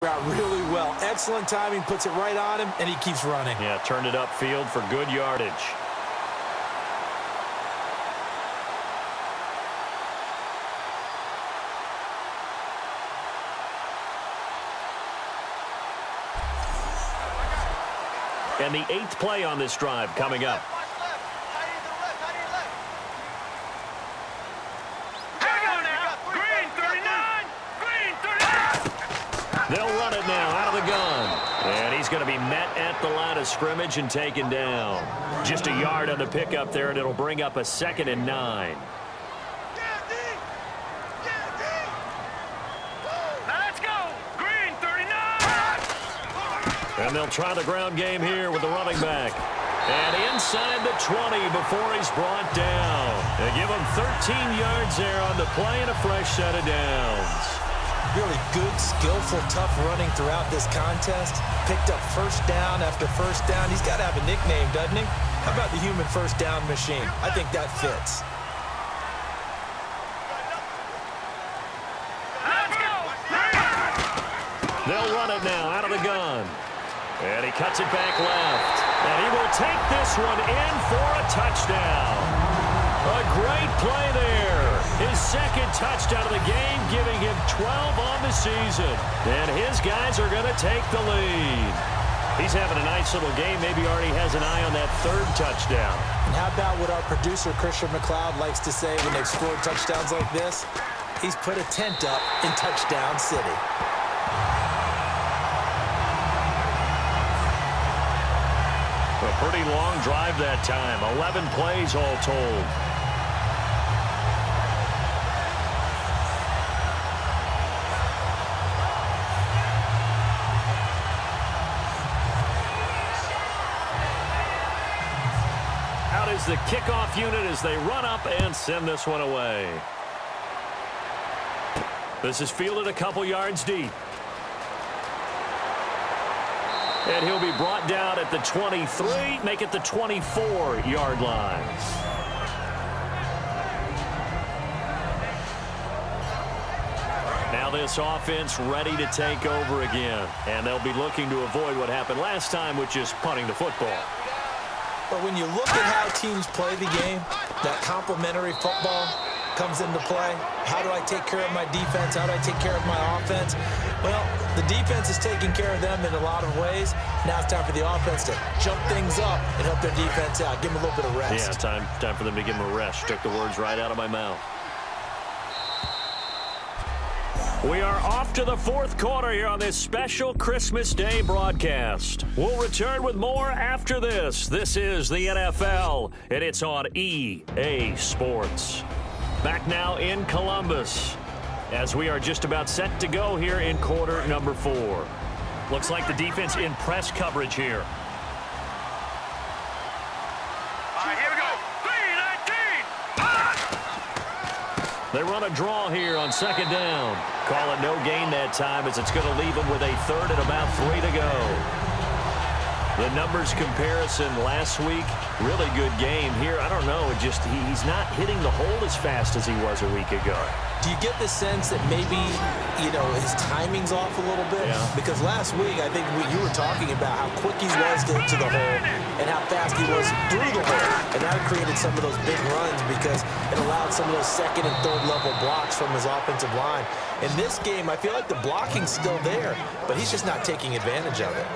Out really well. Excellent timing, puts it right on him, and he keeps running. Yeah, turned it upfield for good yardage. And the 8th play on this drive coming up. They'll run it now out of the gun. And he's going to be met at the line of scrimmage and taken down. Just a yard on the pickup there, and it'll bring up a 2nd and 9. Let's go. Green 39. And they'll try the ground game here with the running back. And inside the 20 before he's brought down. They give him 13 yards there on the play and a fresh set of downs. Really good, skillful, tough running throughout this contest. Picked up first down after first down. He's got to have a nickname, doesn't he? How about the human first down machine? I think that fits. They'll run it now out of the gun. And he cuts it back left. And he will take this one in for a touchdown. A great play there. His 2nd touchdown of the game, giving him 12 on the season. And his guys are going to take the lead. He's having a nice little game. Maybe already has an eye on that 3rd touchdown. And how about what our producer, Christian McLeod, likes to say when they've scored touchdowns like this? He's put a tent up in Touchdown City. A pretty long drive that time. 11 plays all told. Out is the kickoff unit as they run up and send this one away. This is fielded a couple yards deep. And he'll be brought down at the 23, make it the 24-yard line. Now this offense ready to take over again. And they'll be looking to avoid what happened last time, which is punting the football. But when you look at how teams play the game, that complementary football comes into play. How do I take care of my defense? How do I take care of my offense? Well, the defense is taking care of them in a lot of ways. Now it's time for the offense to jump things up and help their defense out. Give them a little bit of rest. Yeah, time for them to give them a rest. Took the words right out of my mouth. We are off to the 4th quarter here on this special Christmas Day broadcast. We'll return with more after this. This is the NFL, and it's on EA Sports. Back now in Columbus, as we are just about set to go here in quarter number 4. Looks like the defense in press coverage here. All right, here we go. 3-19. They run a draw here on 2nd down. Call it no gain that time as it's going to leave them with a 3rd and about 3 to go. The numbers comparison last week, really good game here. I don't know, he's not hitting the hole as fast as he was a week ago. Do you get the sense that maybe, his timing's off a little bit? Yeah. Because last week, I think you were talking about how quick he was to the hole and how fast he was through the hole. And that created some of those big runs because it allowed some of those 2nd and 3rd level blocks from his offensive line. In this game, I feel like the blocking's still there, but he's just not taking advantage of it.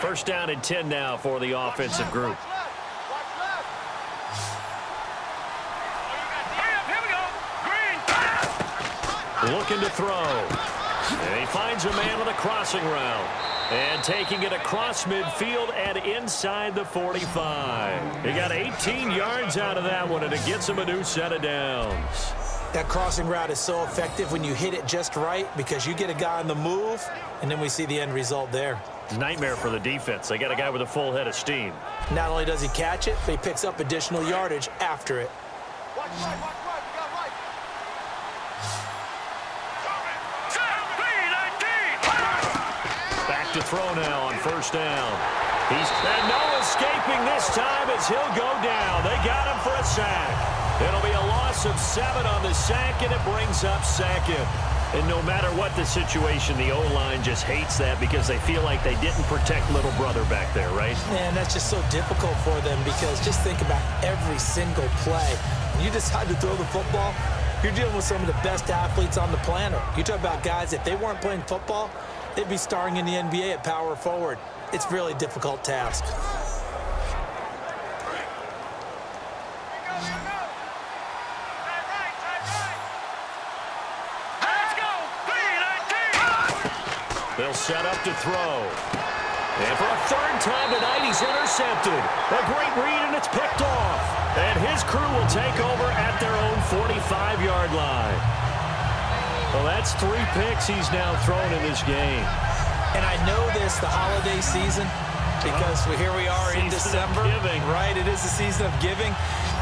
First down and 10 now for the offensive group. Looking to throw. And he finds a man on a crossing route. And taking it across midfield and inside the 45. He got 18 yards out of that one, and it gets him a new set of downs. That crossing route is so effective when you hit it just right because you get a guy on the move, and then we see the end result there. Nightmare for the defense. They got a guy with a full head of steam. Not only does he catch it, but he picks up additional yardage after it. Back to throw now on 1st down. And no escaping this time as he'll go down. They got him for a sack. It'll be a loss of 7 on the sack, and it brings up second. And no matter what the situation, the O-line just hates that because they feel like they didn't protect little brother back there, right? Man, that's just so difficult for them because just think about every single play. When you decide to throw the football, you're dealing with some of the best athletes on the planet. You talk about guys, if they weren't playing football, they'd be starring in the NBA at power forward. It's a really difficult task. They'll set up to throw. And for a third time tonight, he's intercepted. A great read, and it's picked off. And his crew will take over at their own 45-yard line. Well, that's 3 picks he's now thrown in this game. And I know this, the holiday season, because here we are in December. Right, it is the season of giving.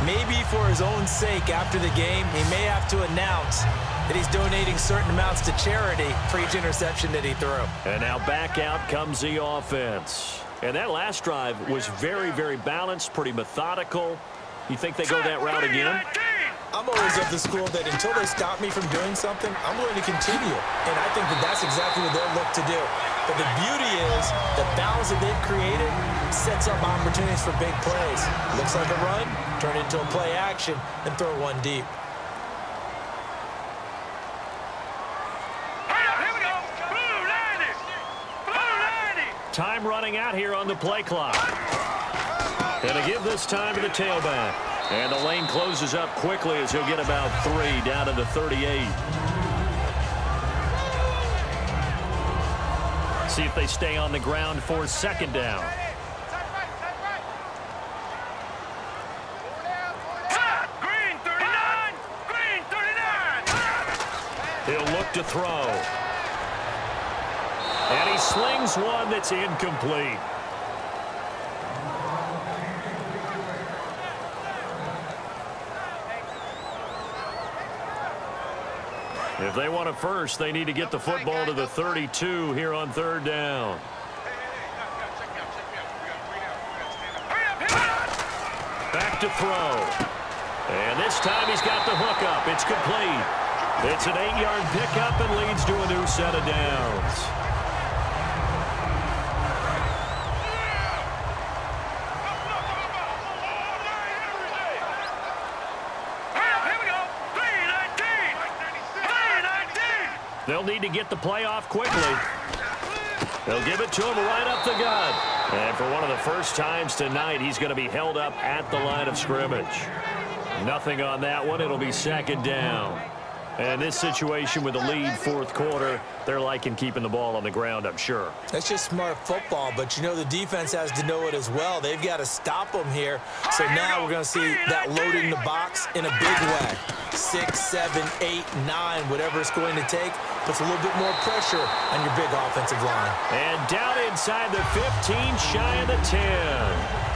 Maybe for his own sake after the game, he may have to announce that he's donating certain amounts to charity for each interception that he threw. And now back out comes the offense. And that last drive was very, very balanced, pretty methodical. You think they go that route again? I'm always of the school that until they stop me from doing something, I'm going to continue. And I think that that's exactly what they'll look to do. But the beauty is the balance that they've created sets up opportunities for big plays. Looks like a run, turn it into a play action, and throw one deep. Time running out here on the play clock. And to give this time to the tailback. And the lane closes up quickly as he'll get about 3 down to the 38. See if they stay on the ground for second down. Green 39! Green 39! He'll look to throw. And he slings one that's incomplete. If they want it first, they need to get the football to the 32 here on third down. Back to throw. And this time he's got the hook up. It's complete. It's an 8-yard pickup and leads to a new set of downs. They'll need to get the play off quickly. They'll give it to him right up the gut. And for one of the first times tonight, he's going to be held up at the line of scrimmage. Nothing on that one. It'll be second down. And this situation with the lead fourth quarter, they're liking keeping the ball on the ground, I'm sure. That's just smart football, but you know the defense has to know it as well. They've got to stop them here. So now we're going to see that loading the box in a big way. 6, 7, 8, 9, whatever it's going to take, puts a little bit more pressure on your big offensive line. And down inside the 15, shy of the 10.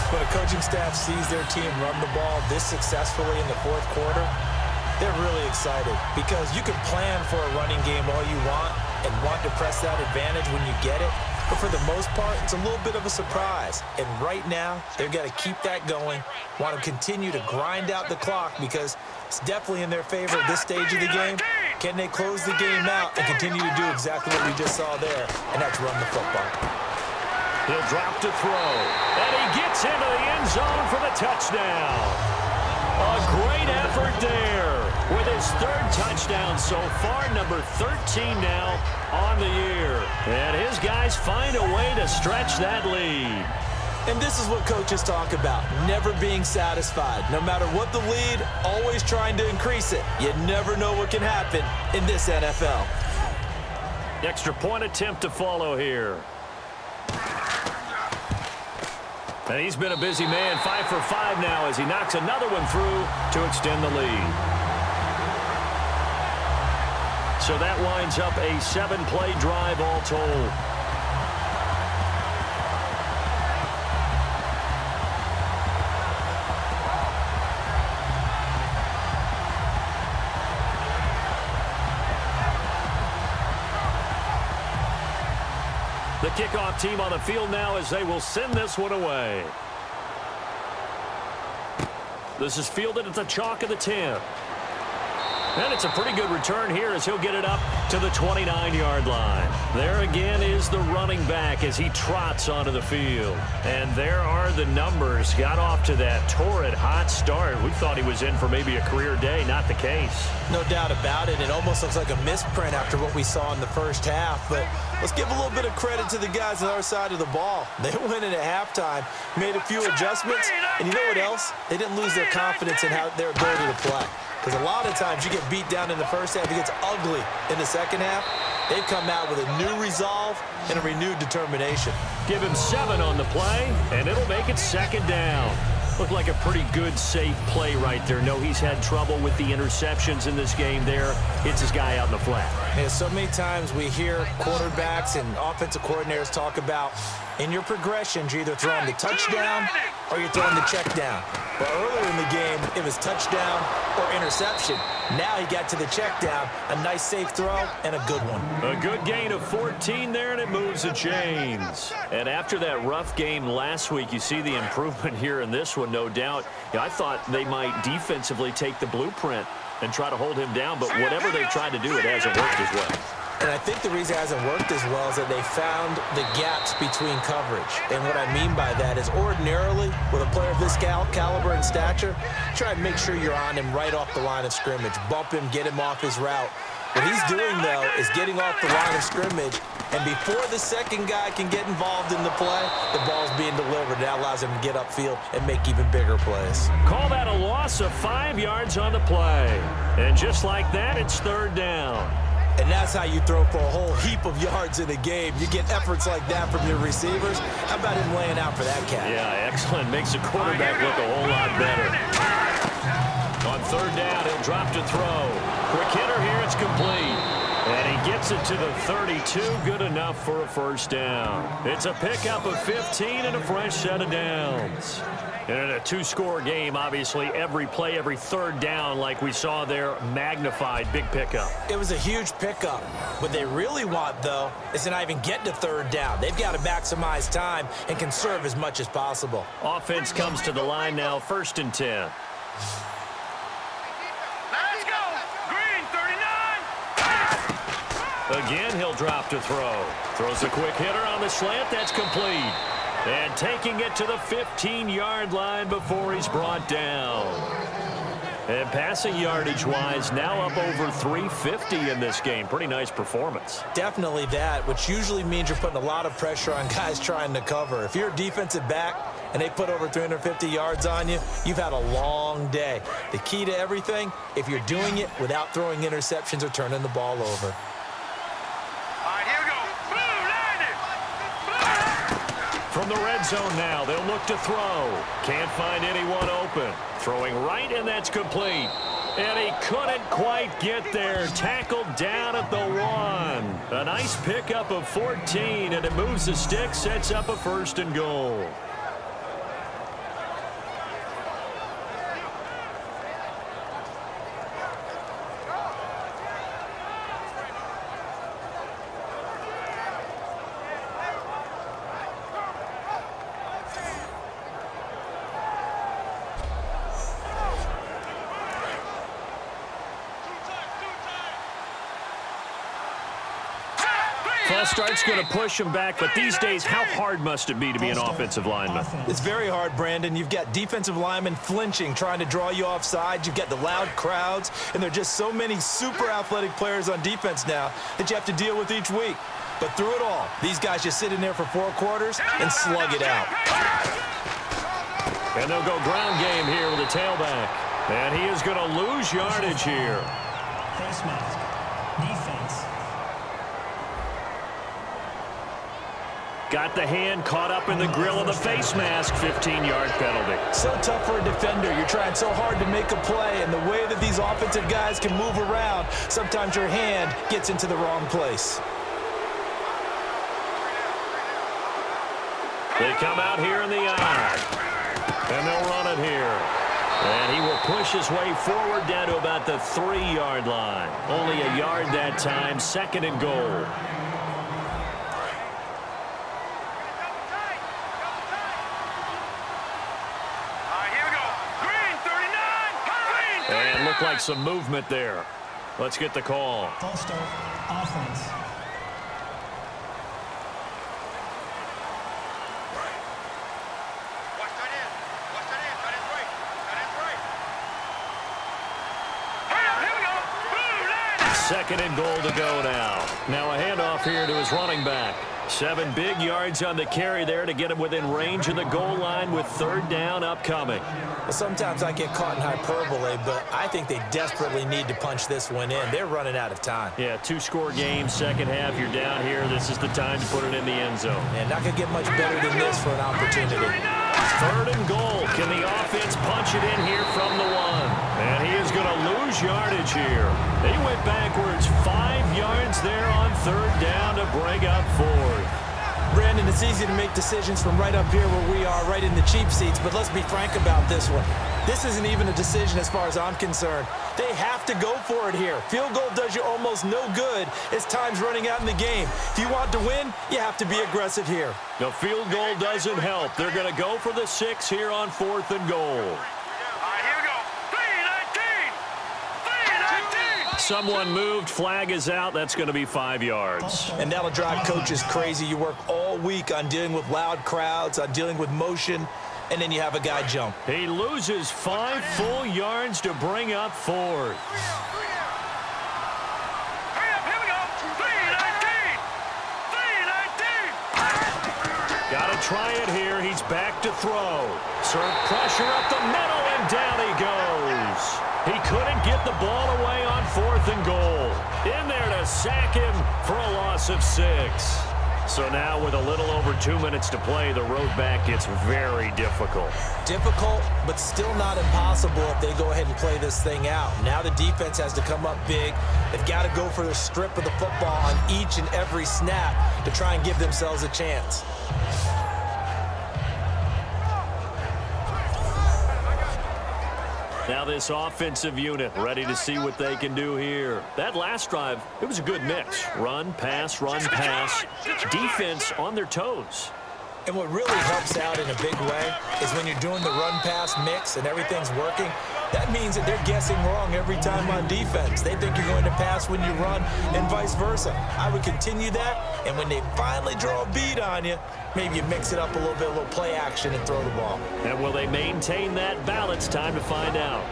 When a coaching staff sees their team run the ball this successfully in the fourth quarter, they're really excited because you can plan for a running game all you want and want to press that advantage when you get it. But for the most part, it's a little bit of a surprise. And right now, they've got to keep that going, want to continue to grind out the clock because it's definitely in their favor at this stage of the game. Can they close the game out and continue to do exactly what we just saw there, and that's run the football. He'll drop to throw. And he gets into the end zone for the touchdown. A great effort there with his third touchdown so far, number 13 now on the year. And his guys find a way to stretch that lead. And this is what coaches talk about, never being satisfied. No matter what the lead, always trying to increase it. You never know what can happen in this NFL. Extra point attempt to follow here. And he's been a busy man, 5 for 5 now as he knocks another one through to extend the lead. So that winds up a 7-play drive all told. The kickoff team on the field now as they will send this one away. This is fielded at the chalk of the 10. And it's a pretty good return here as he'll get it up to the 29-yard line. There again is the running back as he trots onto the field. And there are the numbers. Got off to that torrid hot start. We thought he was in for maybe a career day. Not the case. No doubt about it. It almost looks like a misprint after what we saw in the first half. But let's give a little bit of credit to the guys on our side of the ball. They went in at halftime, made a few adjustments. And you know what else? They didn't lose their confidence in their ability to play. Because a lot of times you get beat down in the first half, it gets ugly in the second half. They've come out with a new resolve and a renewed determination. Give him 7 on the play, and it'll make it second down. Looked like a pretty good, safe play right there. No, he's had trouble with the interceptions in this game there. It's his guy out in the flat. Yeah, so many times we hear quarterbacks and offensive coordinators talk about in your progressions, you're either throwing the touchdown or you're throwing the check down. But earlier in the game, it was touchdown or interception. Now he got to the check down, a nice safe throw, and a good one. A good gain of 14 there, and it moves the chains. And after that rough game last week, you see the improvement here in this one, no doubt. I thought they might defensively take the blueprint and try to hold him down, but whatever they've tried to do, it hasn't worked as well. And I think the reason it hasn't worked as well is that they found the gaps between coverage. And what I mean by that is ordinarily, with a player of this caliber and stature, try and make sure you're on him right off the line of scrimmage. Bump him, get him off his route. What he's doing, though, is getting off the line of scrimmage, and before the second guy can get involved in the play, the ball's being delivered. That allows him to get upfield and make even bigger plays. Call that a loss of 5 yards on the play. And just like that, it's third down. And that's how you throw for a whole heap of yards in a game. You get efforts like that from your receivers. How about him laying out for that cat? Yeah, excellent. Makes the quarterback look a whole lot better. On third down, he'll drop to throw. Quick hitter here, it's complete. And he gets it to the 32, good enough for a first down. It's a pickup of 15 and a fresh set of downs. And in a 2-score game, obviously, every play, every third down, like we saw there, magnified, big pickup. It was a huge pickup. What they really want, though, is to not even get to third down. They've got to maximize time and conserve as much as possible. Offense comes to the line now, 1st and 10. Let's go. Green 39. Again, he'll drop to throw. Throws a quick hitter on the slant. That's complete. And taking it to the 15-yard line before he's brought down. And passing yardage-wise, now up over 350 in this game. Pretty nice performance. Definitely that, which usually means you're putting a lot of pressure on guys trying to cover. If you're a defensive back and they put over 350 yards on you, you've had a long day. The key to everything, if you're doing it without throwing interceptions or turning the ball over. From the red zone now, they'll look to throw. Can't find anyone open. Throwing right, and that's complete. And he couldn't quite get there. Tackled down at the 1. A nice pickup of 14, and it moves the stick, sets up a 1st and goal. False start's going to push him back, but these days, how hard must it be to be an offensive lineman? It's very hard, Brandon. You've got defensive linemen flinching, trying to draw you offside. You've got the loud crowds, and there are just so many super athletic players on defense now that you have to deal with each week. But through it all, these guys just sit in there for 4 quarters and slug it out. And they'll go ground game here with a tailback. And he is going to lose yardage here. Face mask. Defense. Got the hand caught up in the grill of the face mask. 15-yard penalty. So tough for a defender. You're trying so hard to make a play, and the way that these offensive guys can move around, sometimes your hand gets into the wrong place. They come out here in the eye. And they'll run it here. And he will push his way forward down to about the 3-yard line. Only a yard that time, 2nd and goal. look like some movement there. Let's get the call. False start, offense. Second and goal to go now. Now a handoff here to his running back. 7 big yards on the carry there to get him within range of the goal line with third down upcoming. Well, sometimes I get caught in hyperbole, but I think they desperately need to punch this one in. They're running out of time. Yeah, 2-score game, second half, you're down here. This is the time to put it in the end zone. And not going to get much better than this for an opportunity. Third and goal. Can the offense punch it in here from the 1? And he is going to lose yardage here. They went backwards 5 yards there on third down to bring up fourth. Brandon, it's easy to make decisions from right up here where we are, right in the cheap seats, but let's be frank about this one. This isn't even a decision as far as I'm concerned. They have to go for it here. Field goal does you almost no good as time's running out in the game. If you want to win, you have to be aggressive here. The field goal doesn't help. They're going to go for the 6 here on 4th and goal. Someone moved, flag is out. That's going to be 5 yards. And that'll drive coaches crazy. You work all week on dealing with loud crowds, on dealing with motion, and then you have a guy jump. He loses 5 full yards to bring up fourth. Got to try it here. He's back to throw. Serve pressure up the middle, and down he goes. He couldn't get the ball away on 4th and goal. In there to sack him for a loss of 6. So now with a little over 2 minutes to play, the road back gets very difficult. Difficult, but still not impossible if they go ahead and play this thing out. Now the defense has to come up big. They've got to go for the strip of the football on each and every snap to try and give themselves a chance. Now this offensive unit ready to see what they can do here. That last drive, it was a good mix. Run, pass, defense on their toes. And what really helps out in a big way is when you're doing the run-pass mix and everything's working, that means that they're guessing wrong every time on defense. They think you're going to pass when you run and vice versa. I would continue that, and when they finally draw a beat on you, maybe you mix it up a little bit, a little play action and throw the ball. And will they maintain that balance? Time to find out.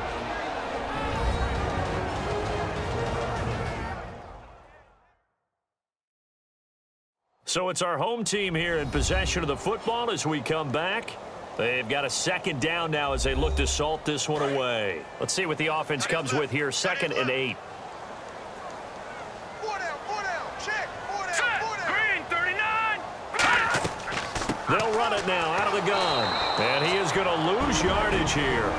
So it's our home team here in possession of the football as we come back. They've got a second down now as they look to salt this one away. Let's see what the offense comes with here. 2nd and 8. They'll run it now out of the gun. And he is going to lose yardage here.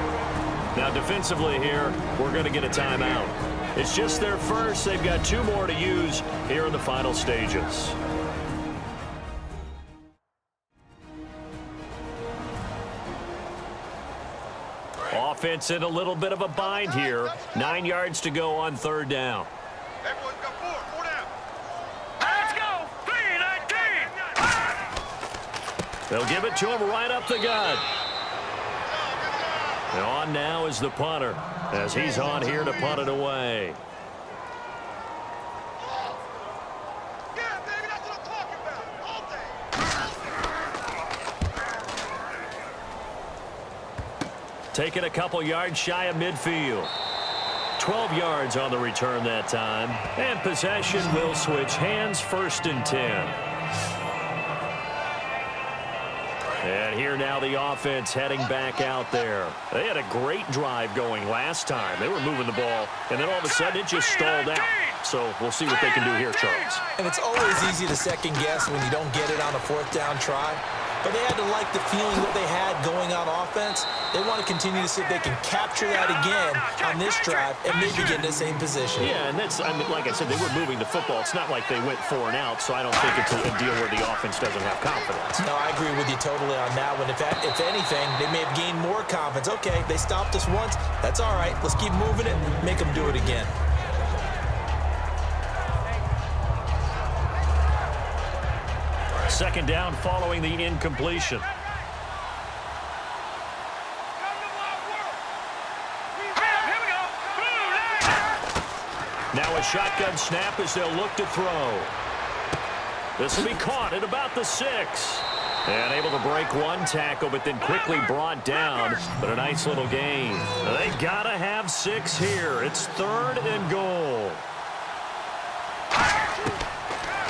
Now defensively here, we're going to get a timeout. It's just their first. They've got 2 more to use here in the final stages. Offense in a little bit of a bind here. 9 yards to go on third down. They'll give it to him right up the gut. And on now is the punter as he's on here to punt it away. Taking a couple yards shy of midfield. 12 yards on the return that time. And possession will switch hands, 1st and 10. And here now the offense heading back out there. They had a great drive going last time. They were moving the ball, and then all of a sudden it just stalled out. So we'll see what they can do here, Charles. And it's always easy to second guess when you don't get it on a 4th down try. But they had to like the feeling that they had going on offense. They want to continue to see if they can capture that again on this drive and maybe get in the same position. Yeah, and that's, I mean, like I said, they were moving the football. It's not like they went 4 and out, so I don't think it's a deal where the offense doesn't have confidence. No, I agree with you totally on that one. If anything, they may have gained more confidence. Okay, they stopped us once. That's all right. Let's keep moving it. Make them do it again. Second down following the incompletion. Now a shotgun snap as they'll look to throw. This will be caught at about the 6. And able to break one tackle, but then quickly brought down. But a nice little gain. They got to have 6 here. It's 3rd and goal.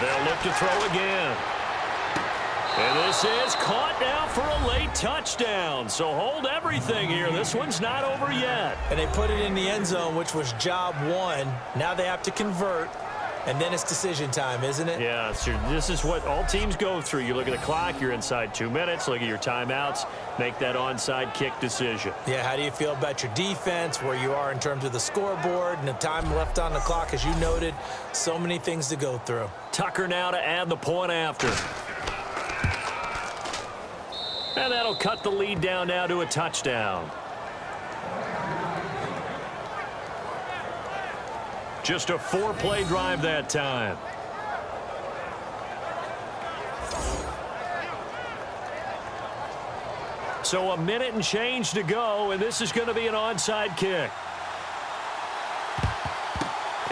They'll look to throw again. And this is caught now for a late touchdown. So hold everything here. This one's not over yet. And they put it in the end zone, which was job 1. Now they have to convert. And then it's decision time, isn't it? Yeah, this is what all teams go through. You look at the clock, you're inside 2 minutes, look at your timeouts, make that onside kick decision. Yeah, how do you feel about your defense, where you are in terms of the scoreboard and the time left on the clock, as you noted? So many things to go through. Tucker now to add the point after. And that'll cut the lead down now to a touchdown. Just a 4-play drive that time. So a minute and change to go, and this is going to be an onside kick.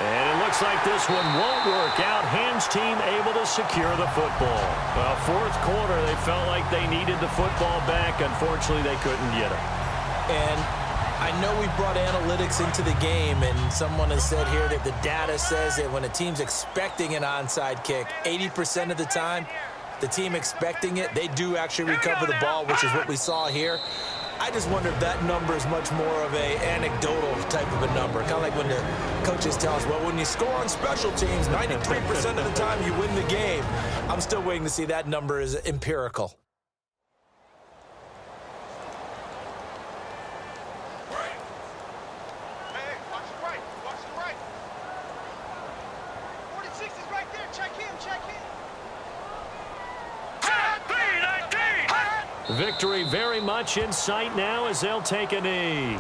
And it looks like this one won't work out. Ham's team able to secure the football. Well, 4th quarter, they felt like they needed the football back. Unfortunately, they couldn't get it. And I know we brought analytics into the game, and someone has said here that the data says that when a team's expecting an onside kick, 80% of the time, the team expecting it, they do actually recover the ball, which is what we saw here. I just wonder if that number is much more of a anecdotal type of a number. Kind of like when the coaches tell us, well, when you score on special teams, 93% of the time you win the game. I'm still waiting to see that number is empirical. Victory very much in sight now as they'll take a knee.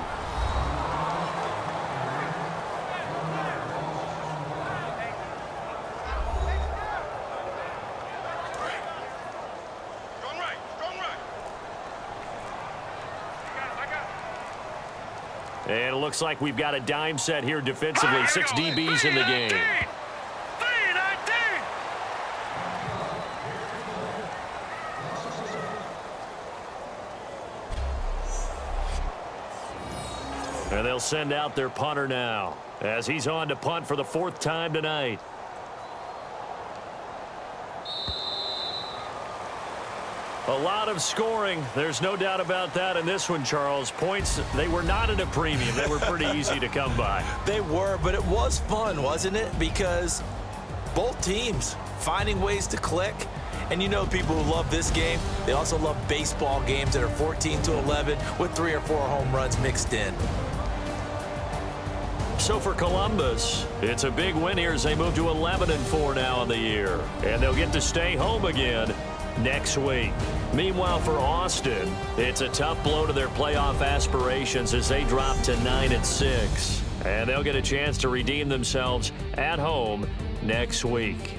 And it looks like we've got a dime set here defensively. 6 DBs in the game. And they'll send out their punter now as he's on to punt for the 4th time tonight. A lot of scoring. There's no doubt about that in this one, Charles. Points, they were not at a premium. They were pretty easy to come by. They were, but it was fun, wasn't it? Because both teams finding ways to click. And you know people who love this game, they also love baseball games that are 14-11 with 3 or 4 home runs mixed in. So for Columbus, it's a big win here as they move to 11-4 now in the year. And they'll get to stay home again next week. Meanwhile, for Austin, it's a tough blow to their playoff aspirations as they drop to 9-6. And they'll get a chance to redeem themselves at home next week.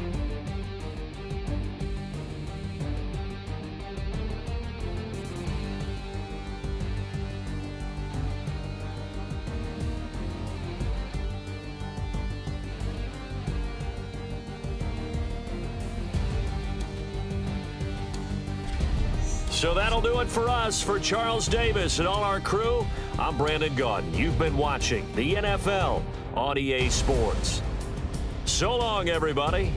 So that'll do it for us. For Charles Davis and all our crew, I'm Brandon Gaudin. You've been watching the NFL on EA Sports. So long, everybody.